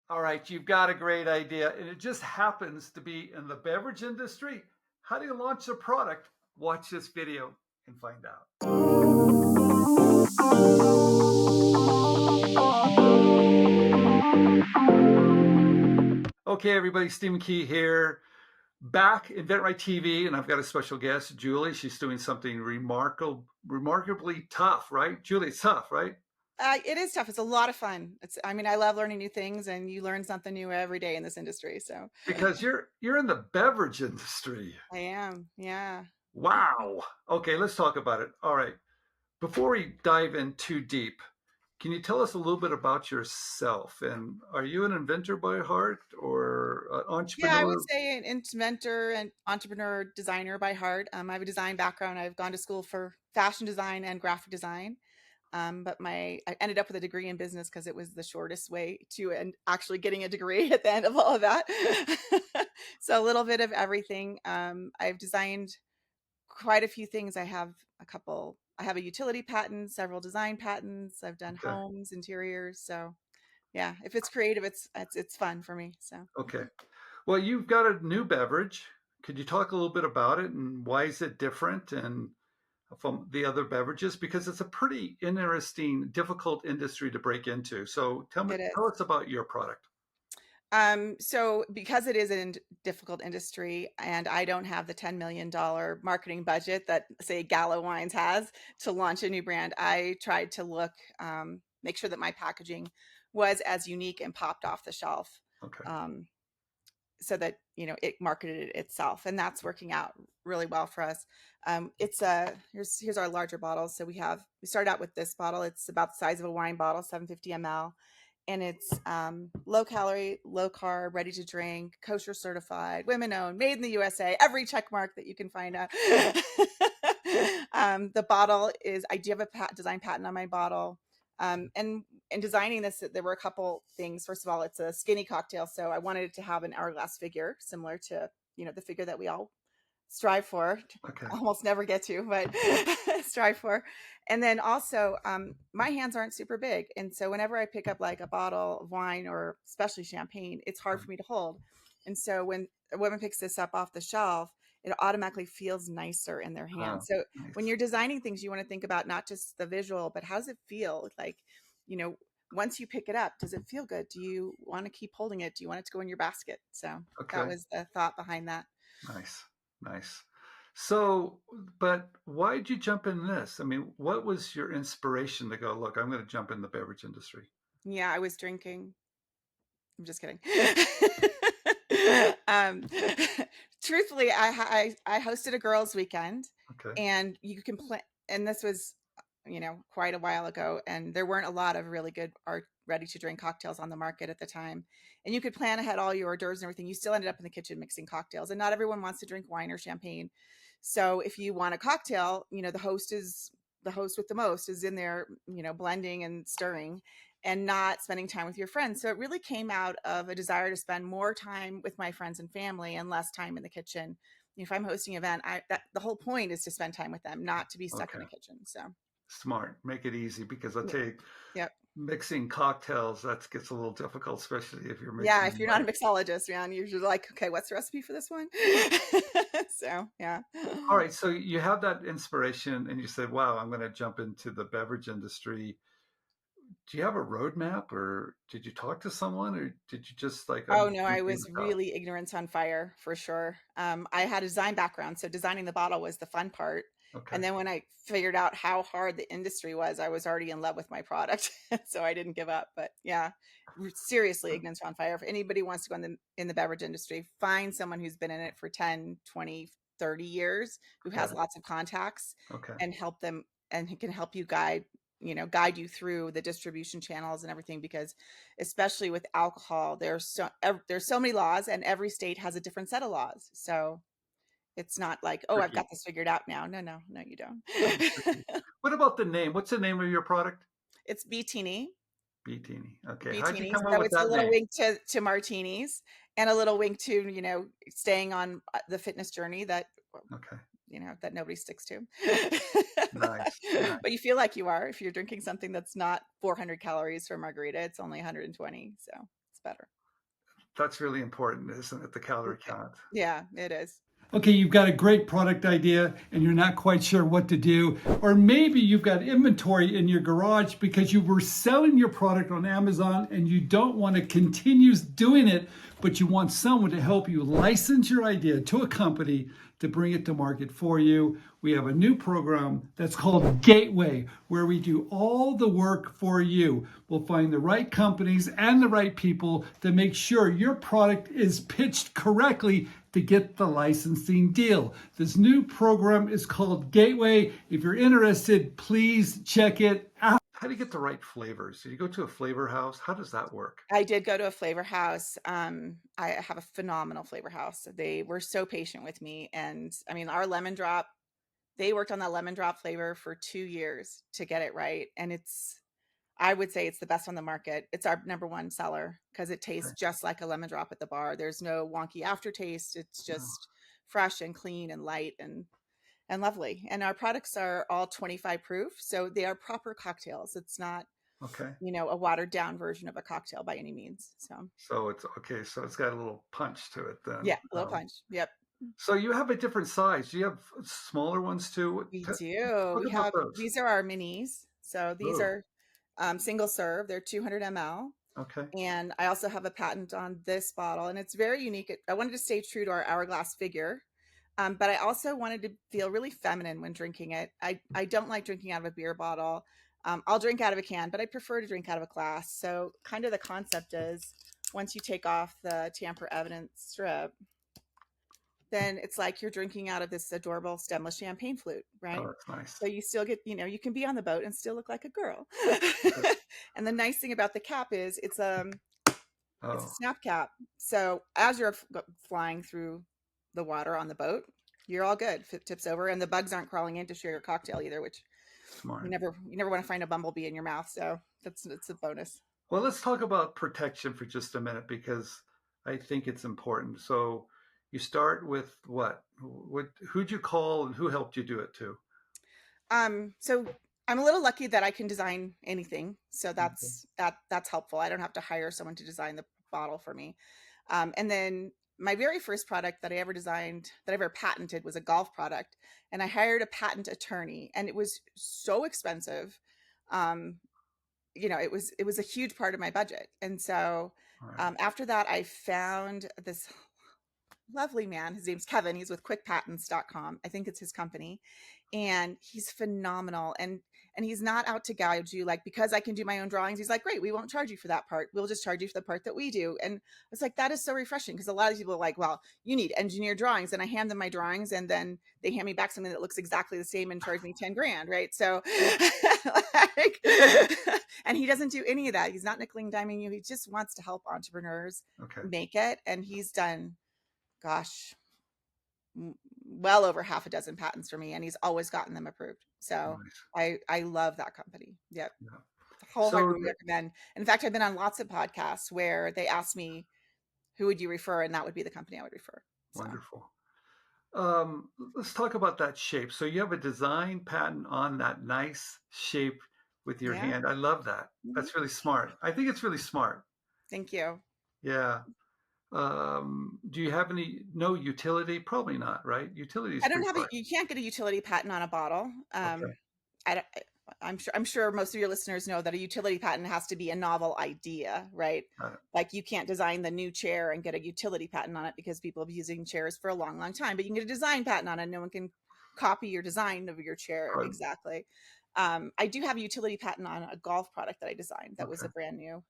All right, you've got a great idea, and it just happens to be in the beverage industry. How do you launch a product? Watch this video and find out. Okay, everybody, Stephen Key here, back inventRight TV, and I've got a special guest, Julie. She's doing something remarkably tough, right? Julie, it's tough, right? It is tough. It's a lot of fun. I mean, I love learning new things, and you learn something new every day in this industry. So Because you're in the beverage industry. I am. Yeah. Wow. Okay, let's talk about it. All right. Before we dive in too deep, can you tell us a little bit about yourself? And are you an inventor by heart or an Yeah, I would entrepreneur? say an inventor and entrepreneur designer by heart. I have a design background. I've gone to school for fashion design and graphic design. But I ended up with a degree in business because it was the shortest way to and actually getting a degree at the end of all of that. So a little bit of everything. I've designed quite a few things. I have a utility patent, several design patents. I've done Okay. homes, interiors. So yeah, if it's creative, it's fun for me. So Okay. Well, you've got a new beverage. Could you talk a little bit about it and why is it different and from the other beverages? Because it's a pretty interesting, difficult industry to break into. So it tell is. us about your product. So because it is a difficult industry and I don't have the $10 million marketing budget that say Gallo Wines has to launch a new brand, I tried to make sure that my packaging was as unique and popped off the shelf. Okay. Um, so that, it marketed it itself, and that's working out really well for us. Here's our larger bottles. So we started out with this bottle. It's about the size of a wine bottle, 750 ml, and it's low calorie, low carb, ready to drink, kosher certified, women owned, made in the USA, every check mark that you can find out. The bottle is, I do have a design patent on my bottle. And in designing this, there were a couple things. First of all, it's a skinny cocktail. So I wanted it to have an hourglass figure, similar to, the figure that we all strive for, Okay. almost never get to, but strive for. And then also, my hands aren't super big. And so whenever I pick up like a bottle of wine or especially champagne, it's hard for me to hold. And so when a woman picks this up off the shelf, it automatically feels nicer in their Oh, hands. So when nice. you're designing things, you want to think about not just the visual, but how does it feel? Like, you know, once you pick it up, does it feel good? Do you want to keep holding it? Do you want it to go in your basket? So that Okay. was the thought behind that. Nice. Nice. So, but why did you jump in this? I mean, what was your inspiration to go, look, I'm going to jump in the beverage industry? Yeah, I was drinking. I'm just kidding. um, truthfully, I hosted a girls' weekend, Okay. and you can plan. And this was, quite a while ago, and there weren't a lot of really good art ready to drink cocktails on the market at the time. And you could plan ahead all your hors d'oeuvres and everything. You still ended up in the kitchen mixing cocktails, and not everyone wants to drink wine or champagne. So if you want a cocktail, the host with the most is in there, blending and stirring and not spending time with your friends. So it really came out of a desire to spend more time with my friends and family and less time in the kitchen. If I'm hosting an event, the whole point is to spend time with them, not to be stuck in Okay. the kitchen. So, Smart. Make it easy because I'll yeah. tell you, Yep. mixing cocktails, that gets a little difficult, especially if you're Yeah, mixing if them you're not a right. mixologist, man, you're just like, okay, what's the recipe for this one? So, yeah. All right. So you have that inspiration and you said, wow, I'm going to jump into the beverage industry. Do you have a roadmap or did you talk to someone or did you just like, Oh I'm no, going I to do was the job? really ignorance on fire for sure. I had a design background, so designing the bottle was the fun part. Okay. And then when I figured out how hard the industry was, I was already in love with my product. So I didn't give up. But yeah, seriously, ignorance on fire. If anybody wants to go in the beverage industry, find someone who's been in it for 10, 20, 30 years, who has Got it. lots of contacts, Okay. and help them, and who can help you guide you through the distribution channels and everything, because especially with alcohol, there's so many laws, and every state has a different set of laws. So it's not like, oh, I've got Tricky. this figured out now. No, no, no, you don't. Tricky. What about the name? What's the name of your product? It's B.TEENIE. B.TEENIE. Okay. How'd you B.TEENIE. come up So with it's a that little name? wink to martinis, and a little wink to, staying on the fitness journey Okay. that nobody sticks to. Nice. Nice. But you feel like you are if you're drinking something that's not 400 calories for a margarita. It's only 120. So it's better. That's really important, isn't it? The calorie count. Yeah, it is. Okay, you've got a great product idea and you're not quite sure what to do. Or maybe you've got inventory in your garage because you were selling your product on Amazon and you don't want to continue doing it, but you want someone to help you license your idea to a company to bring it to market for you. We have a new program that's called Gateway, where we do all the work for you. We'll find the right companies and the right people to make sure your product is pitched correctly to get the licensing deal. This new program is called Gateway. If you're interested, please check it out. How do you get the right flavors? Do you go to a flavor house? How does that work? I did go to a flavor house. I have a phenomenal flavor house. They were so patient with me. And I mean, our lemon drop, they worked on that lemon drop flavor for 2 years to get it right. And I would say it's the best on the market. It's our number one seller because it tastes Okay. just like a lemon drop at the bar. There's no wonky aftertaste. It's Oh, just fresh and clean and light and lovely. And our products are all 25 proof, so they are proper cocktails. It's not, okay. a watered down version of a cocktail by any means. So So it's okay. So it's got a little punch to it then. yeah, a little punch. Yep. So you have a different size. Do you have smaller ones too? We do. Talk We about have those. these are our minis. So these Ooh, are single serve. They're 200 ml. okay. And I also have a patent on this bottle, and it's very unique. I wanted to stay true to our hourglass figure, but I also wanted to feel really feminine when drinking it. I don't like drinking out of a beer bottle. I'll drink out of a can, but I prefer to drink out of a glass. So kind of the concept is once you take off the tamper evidence strip, then it's like you're drinking out of this adorable stemless champagne flute, Oh, right? that's nice. So you still get, you can be on the boat and still look like a girl. Good. And the nice thing about the cap is it's a Oh, snap cap. So as you're flying through the water on the boat, you're all good. If it tips over, and the bugs aren't crawling in to share your cocktail either, which smart. you never want to find a bumblebee in your mouth. So it's a bonus. Well, let's talk about protection for just a minute because I think it's important. So you start with what? Who'd you call and who helped you do it too? So I'm a little lucky that I can design anything. So Okay. that's helpful. I don't have to hire someone to design the bottle for me. And then my very first product that I ever designed, that I ever patented, was a golf product, and I hired a patent attorney, and it was so expensive. Um, it was a huge part of my budget, and so All right. after that, I found this lovely man. His name's Kevin. He's with quickpatents.com. I think it's his company. And he's phenomenal. And he's not out to gouge you, like, because I can do my own drawings. He's like, great, we won't charge you for that part. We'll just charge you for the part that we do. And it's like, that is so refreshing, because a lot of people are like, well, you need engineered drawings. And I hand them my drawings, and then they hand me back something that looks exactly the same and charge me 10 grand. Right. So like, and he doesn't do any of that. He's not nickel and diming you. He just wants to help entrepreneurs Okay. make it. And he's done, gosh, well over half a dozen patents for me, and he's always gotten them approved. So Nice. I love that company. Yep. Yeah. So Wholeheartedly recommend. And in fact, I've been on lots of podcasts where they ask me, who would you refer? And that would be the company I would refer. So wonderful. Let's talk about that shape. So you have a design patent on that nice shape with your yeah. hand. I love that. Mhm. That's really smart. I think it's really smart. Thank you. Yeah. Do you have any, no utility? Probably not, right? Utility is I don't pretty have far. you can't get a utility patent on a bottle. Okay. I don't, I'm sure most of your listeners know that a utility patent has to be a novel idea, right? Got it. Like, you can't design the new chair and get a utility patent on it, because people have been using chairs for a long, long time. But you can get a design patent on it. No one can copy your design of your chair Good. exactly. I do have a utility patent on a golf product that I designed that was Okay. a brand new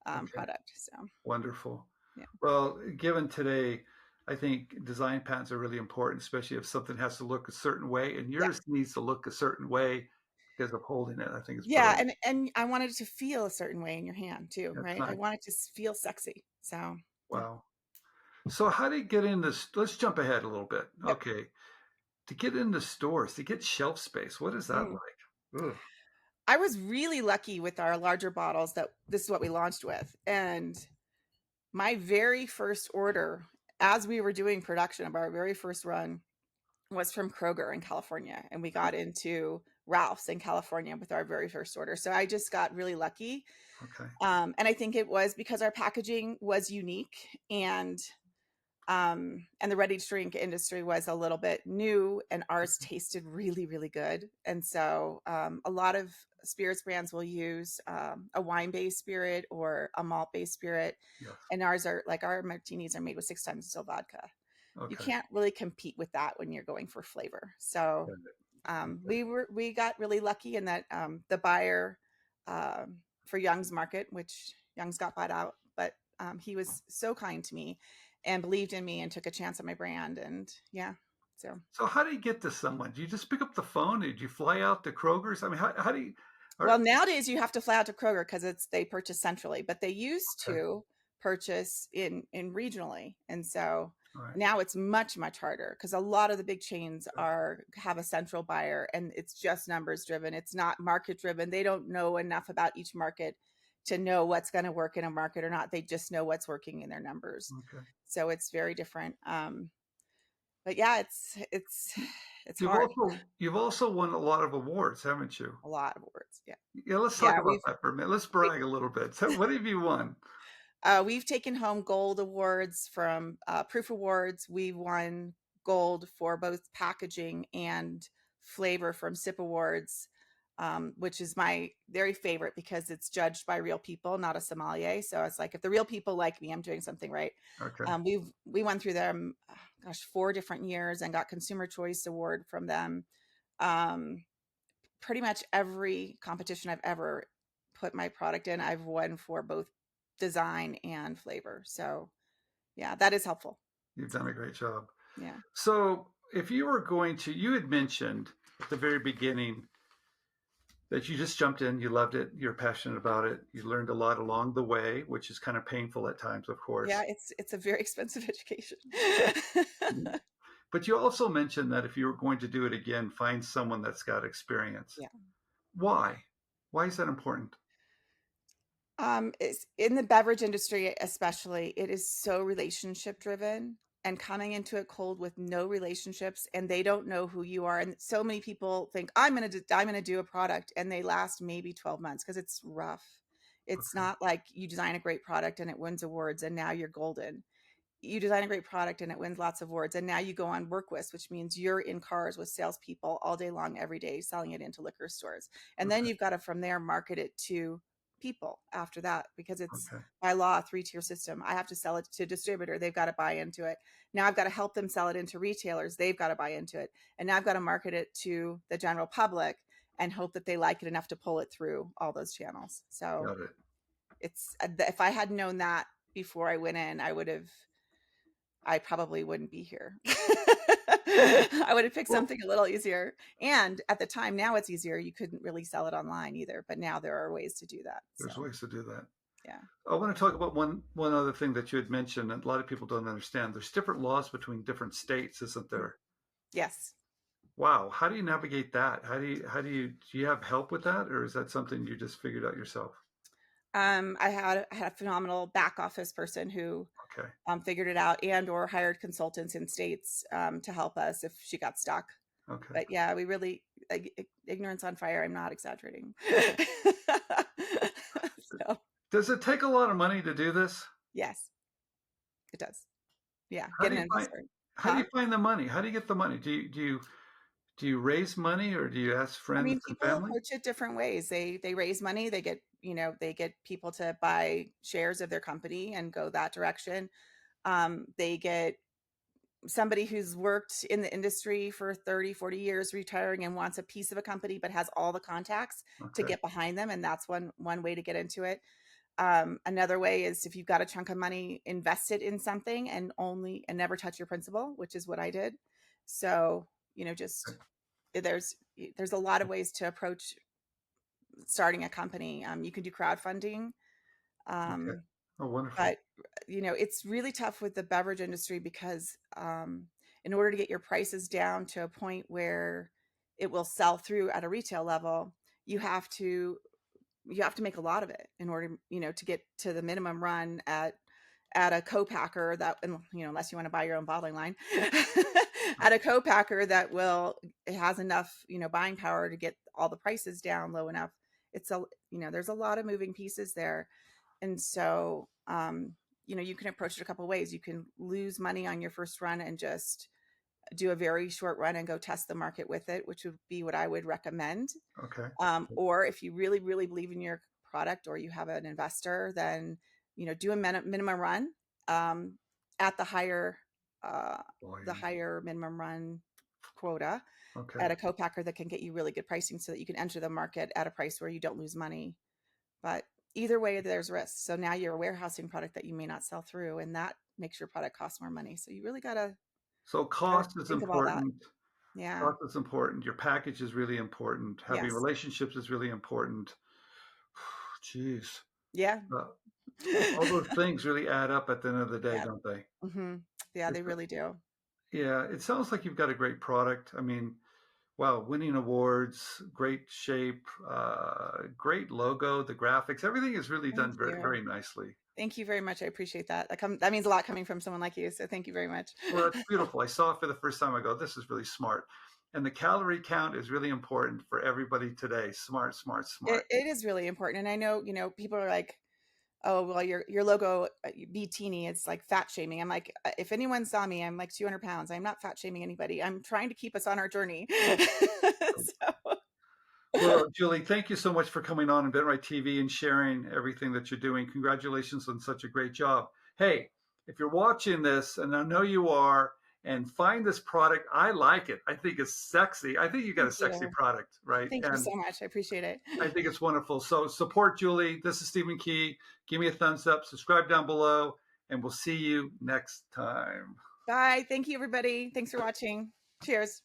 Okay. product. So Wonderful. yeah, Well, given today, I think design patents are really important, especially if something has to look a certain way, and yeah, yours needs to look a certain way because of holding it. I think it's yeah. brilliant. And I wanted it to feel a certain way in your hand too, That's right? I nice. want it to feel sexy. So yeah, Wow. So how do you get in this? Let's jump ahead a little bit. yep. Okay. To get into stores, to get shelf space, what is that Mm. like? Ugh. I was really lucky with our larger bottles that this is what we launched with. And my very first order, as we were doing production of our very first run, was from Kroger in California. And we got into Ralph's in California with our very first order. So I just got really lucky. Okay. And I think it was because our packaging was unique, and the ready to drink industry was a little bit new, and ours tasted really, really good. And so a lot of spirits brands will use a wine-based spirit or a malt-based spirit. Yes. And ours are like, our martinis are made with 6 times distilled vodka. You Okay. can't really compete with that when you're going for flavor. So Okay. we got really lucky in that the buyer for Young's Market, which Young's got bought out, but he was so kind to me and believed in me and took a chance on my brand. And yeah, So how do you get to someone? Do you just pick up the phone? Did you fly out to Kroger's? I mean, how do you? well, nowadays you have to fly out to Kroger because they purchase centrally, but they used Okay. to purchase in regionally. And so All right. now it's much, much harder because a lot of the big chains have a central buyer, and it's just numbers driven. It's not market driven. They don't know enough about each market to know what's going to work in a market or not. They just know what's working in their numbers. Okay. So it's very different. But yeah, it's You've hard. also won a lot of awards, haven't you? A lot of words. Yeah. Yeah, let's talk Yeah. about that for a minute. Let's brag a little bit. So what have you won? We've taken home gold awards from Proof Awards. We won gold for both packaging and flavor from SIP Awards, which is my very favorite because it's judged by real people, not a sommelier. So it's like, if the real people like me, I'm doing something right. Okay. We went through them, 4 different years and got Consumer Choice Award from them. Pretty much every competition I've ever put my product in, I've won for both design and flavor. So yeah, that is helpful. You've done a great job. Yeah. So if you were going to, you had mentioned at the very beginning that you just jumped in, you loved it, you're passionate about it, you learned a lot along the way, which is kind of painful at times, of course. Yeah, it's a very expensive education. But you also mentioned that if you were going to do it again, find someone that's got experience. Yeah. Why? Why is that important? It's in the beverage industry, especially, it is so relationship driven, and coming into it cold with no relationships, and they don't know who you are. And so many people think I'm going to do a product, and they last maybe 12 months because it's rough. It's Okay. not like you design a great product and it wins awards and now you're golden. You design a great product and it wins lots of awards, and now you go on work which means you're in cars with salespeople all day long, every day, selling it into liquor stores. And then Okay. you've got to from there market it to people after that, because it's Okay. by law a 3-tier system. I have to sell it to a distributor, they've got to buy into it. Now I've got to help them sell it into retailers, they've got to buy into it. And now I've got to market it to the general public and hope that they like it enough to pull it through all those channels. So Got it. it's, if I had known that before I went in, I probably wouldn't be here. I would have picked something a little easier. And at the time, now it's easier. You couldn't really sell it online either, but now there are ways to do that. There's ways to do that. Yeah. I want to talk about one other thing that you had mentioned, and a lot of people don't understand. There's different laws between different states, isn't there? Yes. Wow. How do you navigate that? Do you have help with that, or is that something you just figured out yourself? I had a phenomenal back office person who Okay. figured it out, and or hired consultants in states to help us if she got stuck. Okay. But yeah, we really, ignorance on fire. I'm not exaggerating. So, Does it take a lot of money to do this? yes, it does. Yeah. How Get do an you find, investor. how do you find the money? How do you get the money? Do you raise money, or do you ask I friends mean, and people family? approach it different ways. They raise money, they get, they get people to buy shares of their company and go that direction. They get somebody who's worked in the industry for 30, 40 years, retiring, and wants a piece of a company, but has all the contacts to Okay. get behind them. And that's one way to get into it. Another way is, if you've got a chunk of money, invest it in something and never touch your principal, which is what I did. So, just, there's a lot of ways to approach starting a company. You can do crowdfunding. Okay. Oh, wonderful. But it's really tough with the beverage industry because in order to get your prices down to a point where it will sell through at a retail level, you have to make a lot of it in order, to get to the minimum run at at a co-packer that, and unless you want to buy your own bottling line, at a co-packer that it has enough, buying power to get all the prices down low enough. It's there's a lot of moving pieces there. And so, you can approach it a couple of ways. You can lose money on your first run and just do a very short run and go test the market with it, which would be what I would recommend. Okay. Or if you really, really believe in your product, or you have an investor, then, do a minimum run at the higher minimum run quota Okay. at a co-packer that can get you really good pricing so that you can enter the market at a price where you don't lose money. But either way, there's risk. So now you're warehousing product that you may not sell through, and that makes your product cost more money. So you really got to So cost is think of all that. important. Yeah. Cost is important. Your package is really important. Having Yes. relationships is really important. Jeez. Yeah. All those things really add up at the end of the day, Yeah. don't they? Mm-hmm. Yeah, they really do. Yeah, it sounds like you've got a great product. I mean, wow, winning awards, great shape, great logo, the graphics, everything is really done Thank very, you. very nicely. Thank you very much. I appreciate that. That means a lot coming from someone like you. So thank you very much. Well, that's beautiful. I saw it for the first time. I go, this is really smart. And the calorie count is really important for everybody today. Smart, smart, smart. It is really important. And I know, people are like, oh, well, your logo, B.TEENIE, it's like fat shaming. I'm like, if anyone saw me, I'm like 200 pounds. I'm not fat shaming anybody. I'm trying to keep us on our journey. Well, Julie, thank you so much for coming on inventRightTV and sharing everything that you're doing. Congratulations on such a great job. Hey, if you're watching this, and I know you are, and find this product, I like it. I think it's sexy. I think you got a sexy product, right? Thank you so much. I appreciate it. I think it's wonderful. So support Julie. This is Stephen Key. Give me a thumbs up, subscribe down below, and we'll see you next time. Bye. Thank you, everybody. Thanks for watching. Cheers.